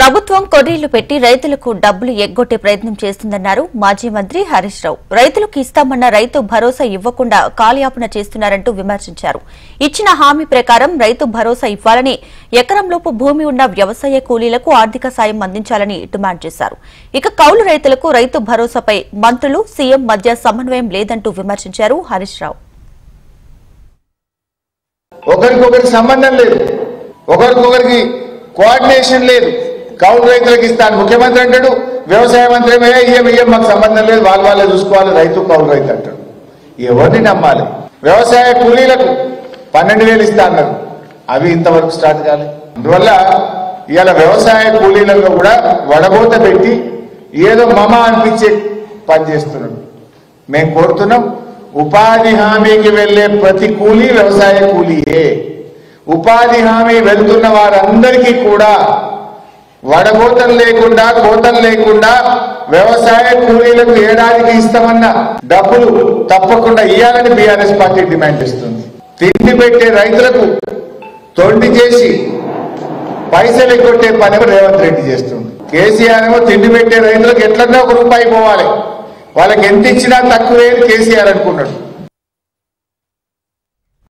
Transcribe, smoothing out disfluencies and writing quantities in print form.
ప్రభుత్వం కొర్రీలు పెట్టి రైతులకు డబ్బులు ఎగ్గొట్టే ప్రయత్నం చేస్తుందన్నారు మాజీ మంత్రి హరీష్ రావు. రైతులకు ఇస్తామన్న రైతు భరోసా ఇవ్వకుండా కాలయాపన చేస్తున్నారంటూ విమర్శించారు. ఇచ్చిన హామీ ప్రకారం రైతు భరోసా ఇవ్వాలని, ఎకరంలోపు భూమి ఉన్న వ్యవసాయ కూలీలకు ఆర్థిక సాయం అందించాలని డిమాండ్ చేశారు. ఇక కౌలు రైతులకు రైతు భరోసాపై మంత్రులు, సీఎం మధ్య సమన్వయం లేదంటూ విమర్శించారు హరీష్ రావు. ఒకరికొకరికి సంబంధం లేదు, ఒకరికొకరికి కోఆర్డినేషన్ లేదు. కౌలు రైతులకు ఇస్తాను ముఖ్యమంత్రి అంటాడు, వ్యవసాయ మంత్రి ఇయ్యం మాకు సంబంధం లేదు, వాళ్ళే చూసుకోవాలి, రైతు కౌలు రైతు అంటాడు. ఎవరిని నమ్మాలి? వ్యవసాయ కూలీలకు 12,000 ఇస్తా అన్నారు, అవి ఇంతవరకు స్టార్ట్ కాలేదు. అందువల్ల ఇవాళ వ్యవసాయ కూలీలలో కూడా వడబోత పెట్టి ఏదో మమ అనిపించే పని చేస్తున్నాడు. మేము కోరుతున్నాం, ఉపాధి హామీకి వెళ్లే ప్రతి కూలీ వ్యవసాయ కూలీయే. ఉపాధి హామీ వెళ్తున్న వారందరికీ కూడా వడబోతం లేకుండా, కోతం లేకుండా వ్యవసాయ కూలీలకు ఏడాదికి ఇస్తామన్న డబ్బులు తప్పకుండా ఇవ్వాలని బీఆర్ఎస్ పార్టీ డిమాండ్ చేస్తుంది. తిండి పెట్టే రైతులకు తొండి చేసి పైసలు ఎగ్గొట్టే పని రేవంత్ రెడ్డి చేస్తుంది. కేసీఆర్ ఏమో తిండి పెట్టే రైతులకు ఎట్లన్నా ₹1 పోవాలి, వాళ్ళకి ఎంత ఇచ్చినా తక్కువే కేసీఆర్ అనుకున్నాడు.